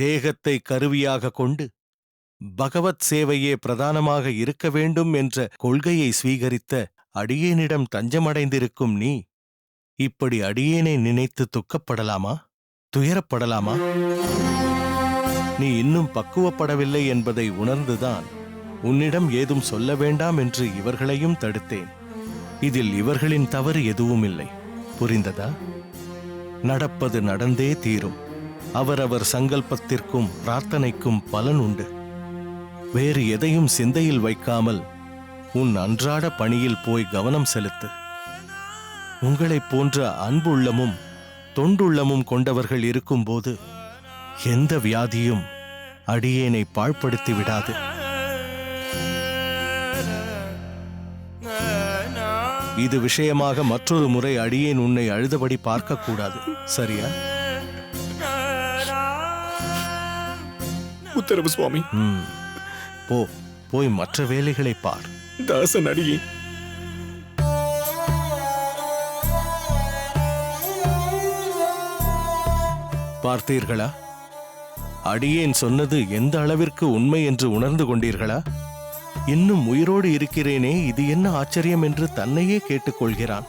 தேகத்தை கருவியாக கொண்டு பகவத் சேவையே பிரதானமாக இருக்க வேண்டும் என்ற கொள்கையை ஸ்வீகரித்த அடியேனிடம் தஞ்சமடைந்திருக்கும் நீ இப்படி அடியேனை நினைத்து துக்கப்படலாமா, துயரப்படலாமா? நீ இன்னும் பக்குவப்படவில்லை என்பதை உணர்ந்துதான் உன்னிடம் ஏதும் சொல்ல வேண்டாம் என்று இவர்களையும் தடுத்தேன். இதில் இவர்களின் தவறு எதுவும் இல்லை. புரிந்ததா? நடப்பது நடந்தே தீரும். அவரவர் சங்கல்பத்திற்கும் பிரார்த்தனைக்கும் பலன் உண்டு. வேறு எதையும் சிந்தையில் வைக்காமல் உன் அன்றாட பணியில் போய் கவனம் செலுத்து. உங்களைப் போன்ற அன்புள்ளமும் தொண்டுள்ளமும் கொண்டவர்கள் இருக்கும்போது எந்த வியாதியும் அடியேனை பாழ்படுத்தி விடாது. இது விஷயமாக மற்றொரு முறை அடியேன் உன்னை அழுதபடி பார்க்கக்கூடாது, சரியா? உத்தரவு சுவாமி. போய் மற்ற வேலைகளை பார். தாசன் அடியே. பார்த்தீர்களா? அடியேன் சொன்னது எந்த அளவிற்கு உண்மை என்று உணர்ந்து கொண்டீர்களா? இன்னும் உயிரோடு இருக்கிறேனே, இது என்ன ஆச்சரியம் என்று தன்னையே கேட்டுக்கொள்கிறான்.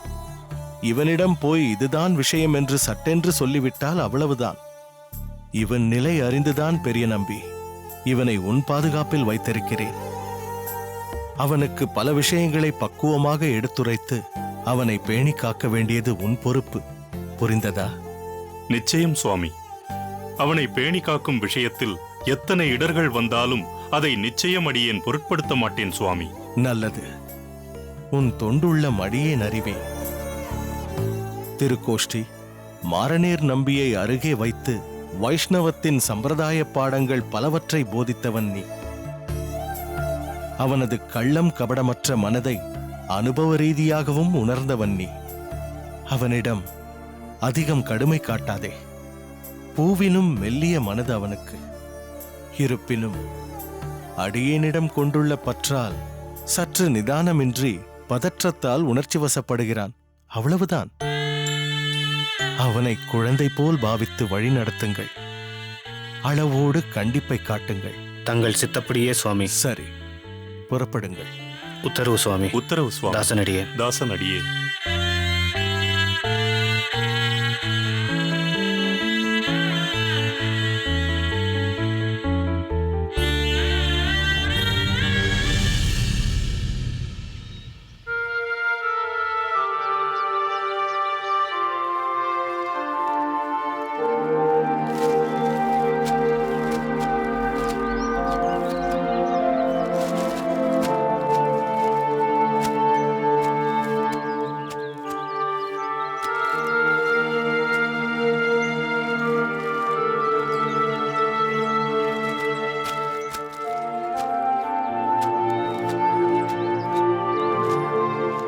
இவனிடம் போய் இதுதான் விஷயம் என்று சட்டென்று சொல்லிவிட்டால் அவ்வளவுதான். இவன் நிலை அறிந்துதான் பெரிய நம்பி இவனை உன் பாதுகாப்பில் வைத்திருக்கிறேன். அவனுக்கு பல விஷயங்களை பக்குவமாக எடுத்துரைத்து அவனை பேணி காக்க வேண்டியது உன் பொறுப்பு. புரிந்ததா? நிச்சயம் சுவாமி. அவனை பேணி காக்கும் விஷயத்தில் எத்தனை இடர்கள் வந்தாலும் அதை நிச்சயம் அடியேன் பொருட்படுத்த மாட்டேன் சுவாமி. நல்லது. உன் தொண்டுள்ள அடியேன் அறிவேன். திருக்கோஷ்டி மாரநேர் நம்பியை அருகே வைத்து வைஷ்ணவத்தின் சம்பிரதாய பாடங்கள் பலவற்றை போதித்தவன் நீ. அவனது கள்ளம் கபடமற்ற மனதை அனுபவ ரீதியாகவும் உணர்ந்தவன் நீ. அவனிடம் அதிகம் கடுமை காட்டாதே. பூவினும் மெல்லிய மனது அவனுக்கு. இருப்பினும் அடியேனிடம் கொண்டுள்ள பற்றால் சற்று நிதானமின்றி பதற்றத்தால் உணர்ச்சி வசப்படுகிறான், அவ்வளவுதான். அவனை குழந்தை போல் பாவித்து வழி நடத்துங்கள். அளவோடு கண்டிப்பை காட்டுங்கள். தங்கள் சித்தப்படியே சுவாமி. சரி, புறப்படுங்கள். உத்தரவு சுவாமி. உத்தரவு சுவாமி. தாசனடியே. தாசனடியே.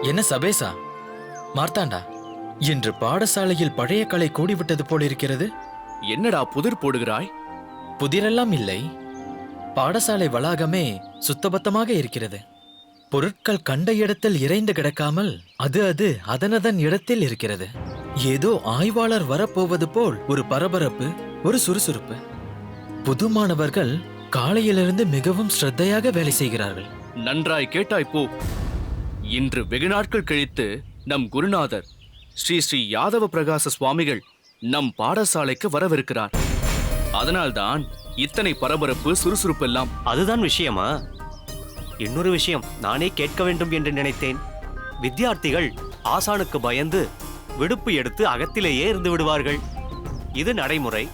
என்ன சபேசா, மார்த்தாண்டா, இன்று பாடசாலையில் பழைய கலை கூடிவிட்டது போல் இருக்கிறது. என்னடா புதிர் போடுகிறாய்? புதிரெல்லாம் இல்லை, பாடசாலை வளாகமே சுத்தபத்தமாக இருக்கிறது. பொருட்கள் கண்ட இடத்தில் இறைந்து கிடக்காமல் அது அதனதன் இடத்தில் இருக்கிறது. ஏதோ ஆய்வாளர் வரப்போவது போல் ஒரு பரபரப்பு, ஒரு சுறுசுறுப்பு. புது மாணவர்கள் காலையிலிருந்து மிகவும் ஸ்ரத்தையாக வேலை செய்கிறார்கள். நன்றாய் கேட்டாய் போ. இன்று வெகு நாட்கள் கழித்து நம் குருநாதர் ஸ்ரீ ஸ்ரீ யாதவ பிரகாச சுவாமிகள் நம் பாடசாலைக்கு வரவிருக்கிறார். அதனால்தான் இத்தனை பரபரப்பு, சுறுசுறுப்பு எல்லாம். அதுதான் விஷயமா? இன்னொரு விஷயம் நானே கேட்க வேண்டும் என்று நினைத்தேன். வித்தியார்த்திகள் ஆசானுக்கு பயந்து விடுப்பு எடுத்து அகத்திலேயே இருந்து விடுவார்கள். இது நடைமுறை.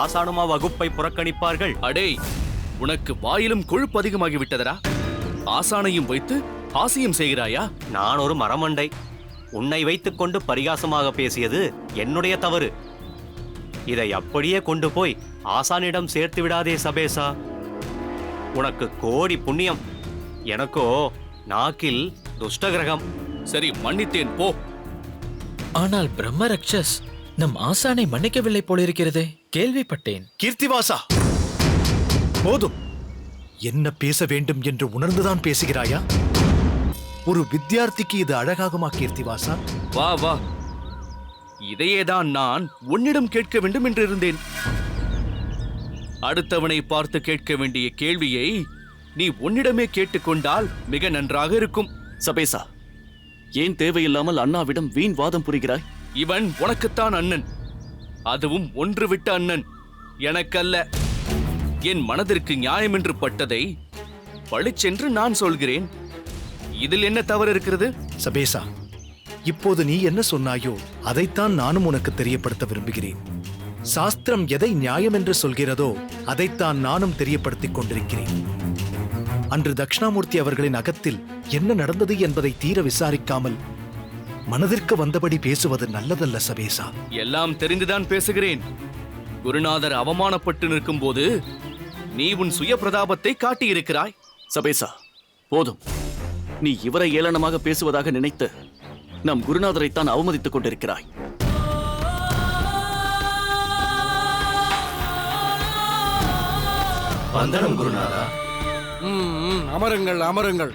ஆசானுமா வகுப்பை புறக்கணிப்பார்கள்? அடே, உனக்கு வாயிலும் கொழுப்பு அதிகமாகிவிட்டதரா? ஆசானையும் வைத்து ஆசியம் செய்கிறாயா? நான் ஒரு மரமண்டை. உன்னை வைத்துக் கொண்டு பரிகாசமாக பேசியது என்னுடைய தவறு. இதை அப்படியே கொண்டு போய் ஆசானிடம் சேர்த்து விடாதே சபேசா. உனக்கு கோடி புண்ணியம். எனக்கோ நாக்கில் துஷ்டகிரகம். சரி, மன்னித்தேன், போ. ஆனால் பிரம்மரக்ஷஸ் நம் ஆசானை மன்னிக்கவில்லை போலிருக்கிறதே. கேள்விப்பட்டேன். கீர்த்திவாசா, போதும். என்ன பேச வேண்டும் என்று உணர்ந்துதான் பேசுகிறாயா? ஒரு வித்தியார்த்திக்கு இது அழகாகுமா கீர்த்திவாசா? வா வா, இதையேதான் நான் உன்னிடம் கேட்க வேண்டும் என்று இருந்தேன். அடுத்தவனை பார்த்து கேட்க வேண்டிய கேள்வியை நீ உன்னிடமே கேட்டுக்கொண்டால் மிக நன்றாக இருக்கும். சபேசா, ஏன் தேவையில்லாமல் அண்ணாவிடம் வீண் வாதம் புரிகிறாய்? இவன் உனக்குத்தான் அண்ணன், அதுவும் ஒன்று விட்ட அண்ணன், எனக்கல்ல. என் மனதிற்கு நியாயம் என்று பட்டதை பளிச்சென்று நான் சொல்கிறேன். இதில் என்ன தவறு இருக்கிறது? சபேசா, இப்போது நீ என்ன சொன்னாயோ அதைத்தான் நானும் உனக்கு தெரியப்படுத்த விரும்புகிறேன். சாஸ்திரம் எதை நியாயம் என்று சொல்கிறதோ அதைத்தான் நானும் தெரியப்படுத்திக் கொண்டிருக்கிறேன். அன்று தட்சிணாமூர்த்தி அவர்களின் அகத்தில் என்ன நடந்தது என்பதை தீர விசாரிக்காமல் மனதிற்கு வந்தபடி பேசுவது நல்லதல்ல சபேசா. எல்லாம் தெரிந்துதான் பேசுகிறேன். குருநாதர் அவமானப்பட்டு நிற்கும் போது நீ உன் சுய பிரதாபத்தை காட்டியிருக்கிறாய். சபேசா, போதும். நீ இவரை ஏளனமாக பேசுவதாக நினைத்து நம் குருநாதரைத்தான் அவமதித்துக் கொண்டிருக்கிறாய். வந்தனம் குருநாதா. அமருங்கள், அமருங்கள்.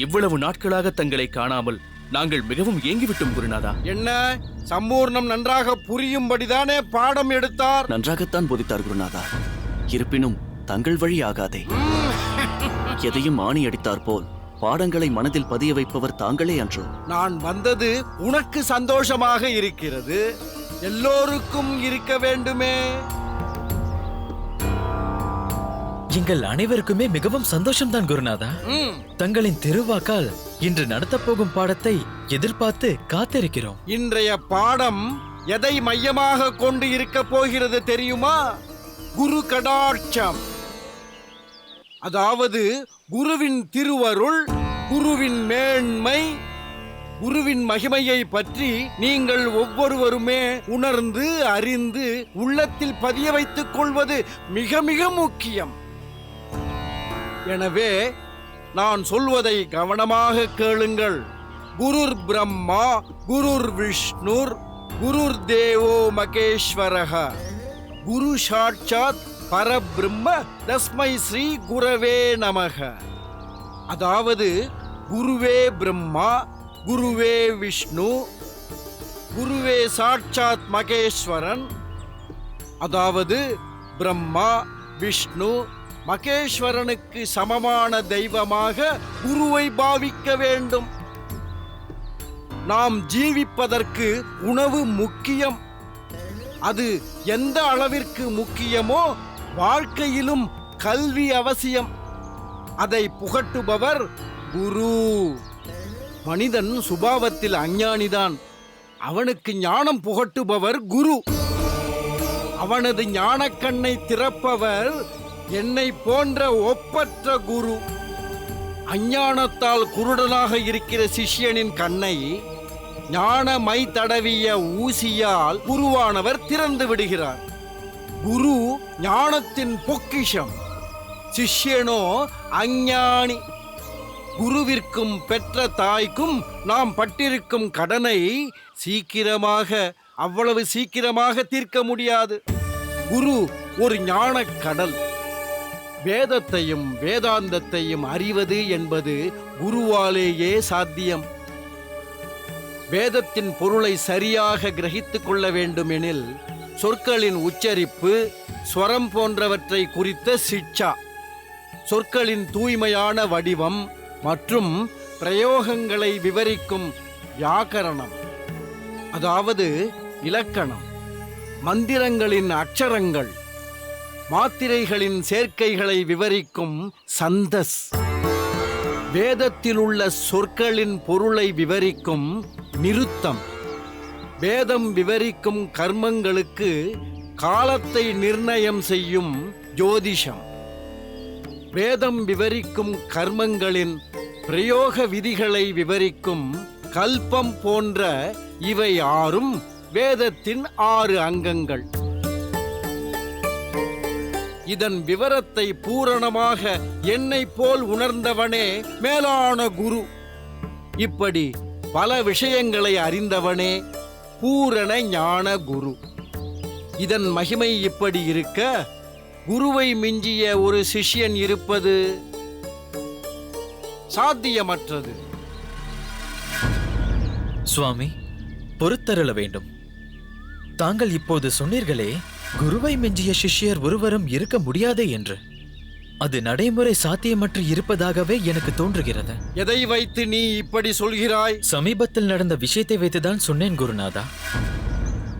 இவ்வளவு நாட்களாக தங்களை காணாமல் நாங்கள் மிகவும் ஏங்கிவிட்டோம் குருநாதா. என்ன சம்பூர்ணம் நன்றாக புரியும்படிதானே பாடம் எடுத்தார்? நன்றாகத்தான் போதித்தார் குருநாதா. இருப்பினும் தங்கள் வழி ஆகாதே. எதையும் ஆணி அடித்தார் போல் பாடங்களை மனதில் பதிய வைப்பவர் தாங்களே அன்றோ? நான் வந்தது உனக்கு சந்தோஷமாக இருக்கிறது, எல்லோருக்கும் இருக்க வேண்டுமே. எங்கள் அனைவருக்குமே மிகவும் சந்தோஷம்தான் குருநாதா. தங்களின் திருவாக்கால் இன்று நடத்தப் போகும் பாடத்தை எதிர்பார்த்து காத்திருக்கிறோம். இன்றைய பாடம் எதை மையமாக கொண்டு இருக்க போகிறது தெரியுமா? குரு கடாட்சம். அதாவது குருவின் திருவருள், குருவின் மேன்மை, குருவின் மகிமையை பற்றி நீங்கள் ஒவ்வொருவருமே உணர்ந்து அறிந்து உள்ளத்தில் பதிய வைத்துக் கொள்வது மிக மிக முக்கியம். எனவே நான் சொல்வதை கவனமாக கேளுங்கள். குருர் பிரம்மா, குருர் விஷ்ணுர், குருர் தேவோ மகேஸ்வரஹ, குரு சாட்சாத் பரபிரம்ம தஸ்மை ஸ்ரீ குரவே நமக. அதாவது குருவே பிரம்மா, குருவே விஷ்ணு, குருவே சாட்சாத் மகேஸ்வரன். அதாவது பிரம்மா, விஷ்ணு, மகேஸ்வரனுக்கு சமமான தெய்வமாக குருவை பாவிக்க வேண்டும். நாம் ஜீவிப்பதற்கு உணவு முக்கியம். அது எந்த அளவிற்கு முக்கியமோ வாழ்க்கையிலும் கல்வி அவசியம். அதை புகட்டுபவர் குரு. மனிதன் சுபாவத்தில் அஞ்ஞானிதான். அவனுக்கு ஞானம் புகட்டுபவர் குரு. அவனது ஞானக்கண்ணை திறப்பவர் என்னை போன்ற ஒப்பற்ற குரு. அஞ்ஞானத்தால் குருடனாக இருக்கிற சிஷ்யனின் கண்ணை ஞான மை தடவிய ஊசியால் குருவானவர் திறந்து விடுகிறார். குரு ஞானத்தின் பொக்கிஷம், சிஷ்யனோ அஞ்ஞானி. குருவிற்கும் பெற்ற தாய்க்கும் நாம் பட்டிருக்கும் கடனை அவ்வளவு சீக்கிரமாக தீர்க்க முடியாது. குரு ஒரு ஞானக் கடல். வேதத்தையும் வேதாந்தத்தையும் அறிவது என்பது குருவாலேயே சாத்தியம். வேதத்தின் பொருளை சரியாக கிரகித்துக் கொள்ள வேண்டுமெனில் சொற்களின் உச்சரிப்பு, ஸ்வரம் போன்றவற்றை குறித்த சிக்ஷா, சொற்களின் தூய்மையான வடிவம் மற்றும் பிரயோகங்களை விவரிக்கும் வியாக்கரணம், அதாவது இலக்கணம், மந்திரங்களின் அக்ஷரங்கள், மாத்திரைகளின் சேர்க்கைகளை விவரிக்கும் சந்தஸ், வேதத்தில் உள்ள சொற்களின் பொருளை விவரிக்கும் நிருத்தம், வேதம் விவரிக்கும் கர்மங்களுக்கு காலத்தை நிர்ணயம் செய்யும் ஜோதிஷம், வேதம் விவரிக்கும் கர்மங்களின் பிரயோக விதிகளை விவரிக்கும் கல்பம் போன்ற இவை 6 வேதத்தின் 6 அங்கங்கள். இதன் விவரத்தை பூரணமாக என்னை போல் உணர்ந்தவனே மேலான குரு. இப்படி பல விஷயங்களை அறிந்தவனே பூரண ஞான குரு. இதன் மகிமை இப்படி இருக்க, குருவை மிஞ்சிய ஒரு சிஷ்யன் இருப்பது சாத்தியமற்றது. சுவாமி, பொறுத்தருள வேண்டும். தாங்கள் இப்போது சொன்னீர்களே, குருவை மிஞ்சிய சிஷ்யர் ஒருவரும் இருக்க முடியாதே என்று. அது நடைமுறை சாத்தியமற்று இருப்பதாகவே எனக்கு தோன்றுகிறது. எதை வைத்து நீ இப்படி சொல்கிறாய்? சமீபத்தில் நடந்த விஷயத்தை வைத்துதான் சொன்னேன் குருநாதா.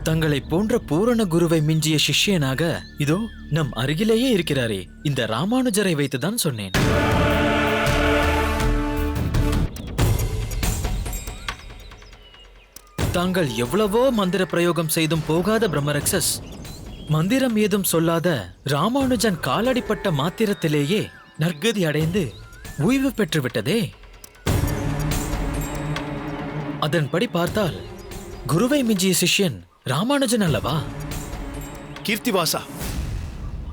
தங்களை போன்ற பூரண குருவை மிஞ்சிய சிஷ்யனாக இதோ நம் அருகிலேயே இருக்கிறாரே இந்த ராமானுஜரை வைத்துதான் சொன்னேன். தாங்கள் எவ்வளவோ மந்திர பிரயோகம் செய்தும் போகாத பிரம்மரக்ஷஸ் மந்திரம் ஏதும் சொல்லாத ராமானுஜன் காலடிப்பட்ட மாத்திரத்திலேயே நற்கதி அடைந்து ஓய்வு பெற்றுவிட்டதே. அதன்படி பார்த்தால் குருவை மிஞ்சிய சிஷ்யன் ராமானுஜன் அல்லவா? கீர்த்திவாசா,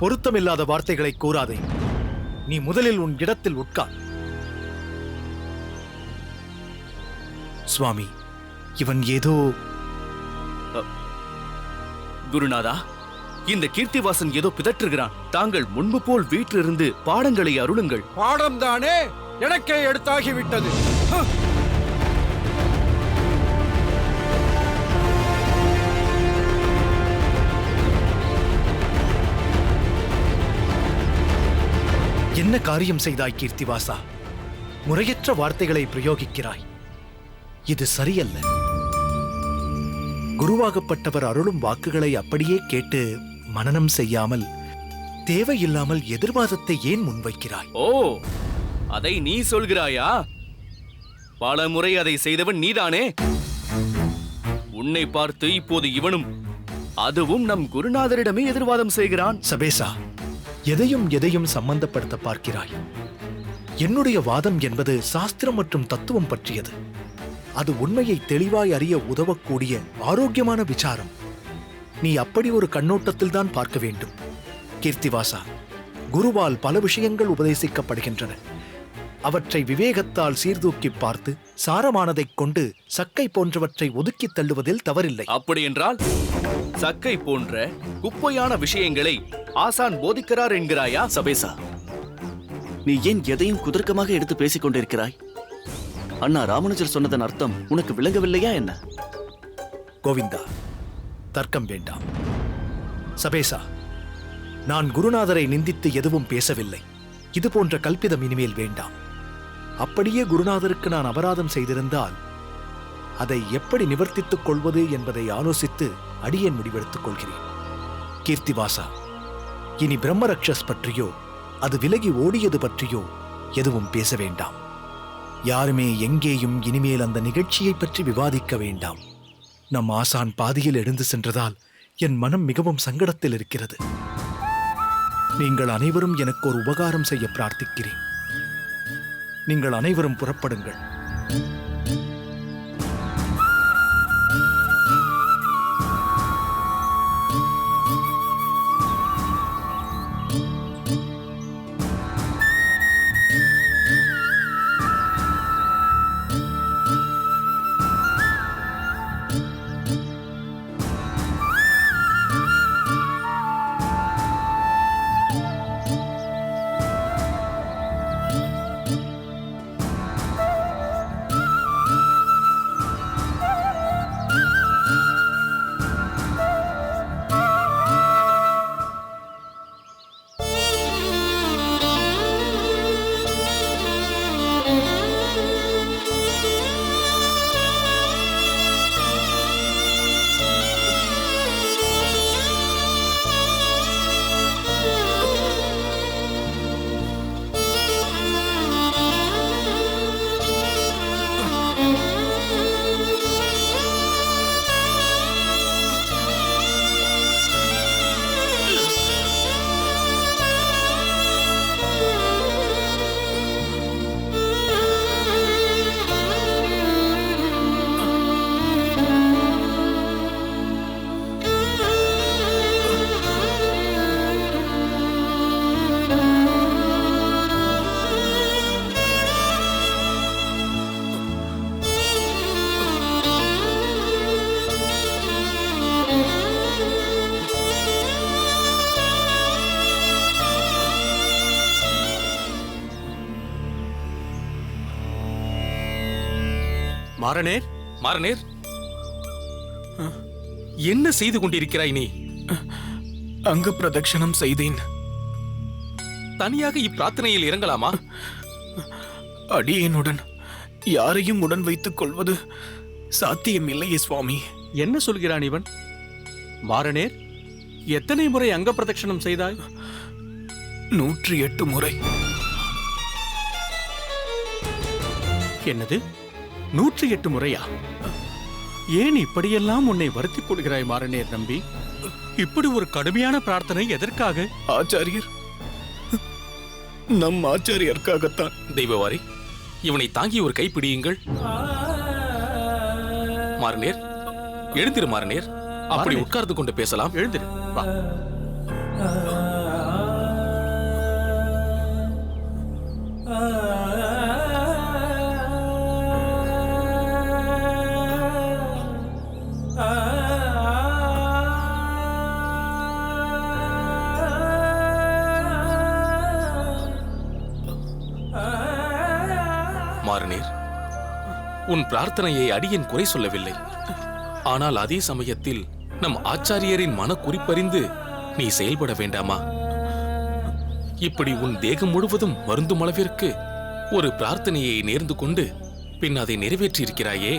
பொருத்தமில்லாத வார்த்தைகளை கூறாதே. நீ முதலில் உன் இடத்தில் உட்கார். சுவாமி, இவன் ஏதோ... குருநாதா, இந்த கீர்த்திவாசன் ஏதோ பிதற்றுகிறான். தாங்கள் முன்பு போல் வீட்டிலிருந்து பாடங்களை அருளுங்கள். பாடம் தானே எனக்கே எடுத்தாகிவிட்டது. என்ன காரியம் செய்தாய் கீர்த்திவாசா? முறையற்ற வார்த்தைகளை பிரயோகிக்கிறாய். இது சரியல்ல. குருவாகப்பட்டவர் அருளும் வாக்குகளை அப்படியே கேட்டு மனனம் செய்யாமல் தேவையில்லாமல் எதிர்வாதத்தை ஏன் முன்வைக்கிறாய்? ஓ, அதை நீ சொல்கிறாயா? பல முறை அதை செய்தவன் நீதானே. உன்னை பார்த்து இப்போது இவனும், அதுவும் நம் குருநாதரிடமே எதிர்வாதம் செய்கிறான். சபேசா, எதையும் சம்பந்தப்படுத்த பார்க்கிறாய். என்னுடைய வாதம் என்பது சாஸ்திரம் மற்றும் தத்துவம் பற்றியது. அது உண்மையை தெளிவாய் அறிய உதவக்கூடிய ஆரோக்கியமான விசாரம். நீ அப்படி ஒரு கண்ணோட்டத்தில் தான் பார்க்க வேண்டும். கீர்த்திவாசா, குருவால் பல விஷயங்கள் உபதேசிக்கப்படுகின்றன. அவற்றை விவேகத்தால் சீர்தூக்கி பார்த்து சாரமானதைக் கொண்டு சக்கை போன்றவற்றை ஒதுக்கித் தள்ளுவதில் தவறில்லை. அப்படி என்றால் சக்கை போன்ற குப்பையான விஷயங்களை ஆசான் போதிக்கிறார் என்கிறாயா? சபேசா, நீ ஏன் எதையும் குதர்க்கமாக எடுத்து பேசிக் கொண்டிருக்கிறாய்? அண்ணா ராமானுஜர் சொன்னதன் அர்த்தம் உனக்கு விளங்கவில்லையா என்ன? கோவிந்தா, தர்க்கம் வேண்டாம். சபேசா, நான் குருநாதரை நிந்தித்து எதுவும் பேசவில்லை. இது போன்ற கல்பிதம் இனிமேல் வேண்டாம். அப்படியே குருநாதருக்கு நான் அபராதம் செய்திருந்தால் அதை எப்படி நிவர்த்தித்துக் கொள்வது என்பதை ஆலோசித்து அடியேன் முடிவெடுத்துக் கொள்கிறேன். கீர்த்திவாசா, இனி பிரம்மரக்ஷஸ் பற்றியோ அது விலகி ஓடியது பற்றியோ எதுவும் பேச வேண்டாம். யாருமே எங்கேயும் இனிமேல் அந்த நிகழ்ச்சியை பற்றி விவாதிக்க வேண்டாம். நம் ஆசான் பாதியில் எழுந்து சென்றதால் என் மனம் மிகவும் சங்கடத்தில் இருக்கிறது. நீங்கள் அனைவரும் எனக்கு ஒரு உபகாரம் செய்ய பிரார்த்திக்கிறேன். நீங்கள் அனைவரும் புறப்படுங்கள். மாறனேர், மாறனேர், என்ன செய்து கொண்டிருக்கிறாய் நீ? அங்க பிரதட்சணம் செய்தேன். தனியாக இப்பிரார்த்தனையில் இறங்கலாமா? அடியேனுடன் யாரையும் உடன் வைத்துக் கொள்வது சாத்தியமில்லையே சுவாமி. என்ன சொல்கிறான் இவன்? மாறனேர், எத்தனை முறை அங்க பிரதட்சணம் செய்தாய்? 108 முறை. என்னது, 108 முறையா? ஏன் இப்படியெல்லாம் உன்னை வருத்திக் கொள்கிறாய் மாறனேர் நம்பி? இப்படி ஒரு கடுமையான பிரார்த்தனை எதற்காக? ஆச்சாரியர், நம் ஆச்சாரியருக்காகத்தான். தெய்வவாரி, இவனை தாங்கி ஒரு கைப்பிடியுங்கள். மாறனேர், எழுந்திரு மாறனேர். அப்படி மாறனேர், உட்கார்ந்து கொண்டு பேசலாம். எழுந்திரு, வா. மாறனேர், உன் பிரார்த்தனையை அடியேன் குறை சொல்லவில்லை. ஆனால் அதே சமயத்தில் நம் ஆச்சாரியரின் மன குறிப்பறிந்து நீ செயல்பட வேண்டாமா? இப்படி உன் தேகம் முழுவதும் வருந்தும் அளவிற்கு ஒரு பிரார்த்தனையை நேர்ந்து கொண்டு பின் அதை நிறைவேற்றியிருக்கிறாயே.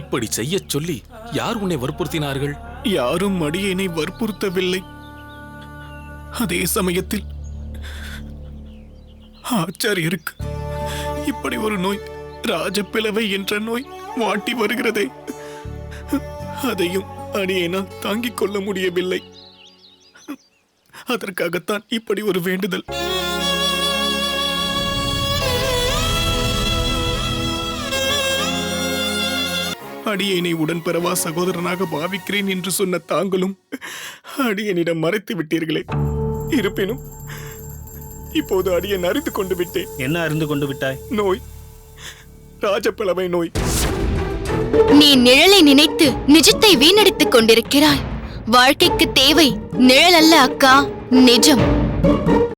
இப்படி செய்யச் சொல்லி யார் உன்னை வற்புறுத்தினார்கள்? யாரும் அடியேனை வற்புறுத்தவில்லை. அதே சமயத்தில் ஆச்சாரியருக்கு இப்படி ஒரு நோய், ராஜப்பிளவை என்ற நோய் வாட்டி வருகிறதே, அதையும் அடியேனால் தாங்கிக் கொள்ள முடியவில்லை. அதற்காகத்தான் இப்படி ஒரு வேண்டுதல். அடியேனை உடன்பிறவா சகோதரனாக பாவிக்கிறேன் என்று சொன்ன தாங்களும் அடியனிடம் மறைத்து விட்டீர்களே. இருப்பினும் இப்போது அடியேன் அறிந்து கொண்டு விட்டேன். என்ன அறிந்து கொண்டு விட்டாய்? நோய், ராஜப்பிளவை நோய். நீ நிழலை நினைத்து நிஜத்தை வீணடித்துக் கொண்டிருக்கிறாய். வாழ்க்கைக்கு தேவை நிழல் அல்ல அக்கா, நிஜம்.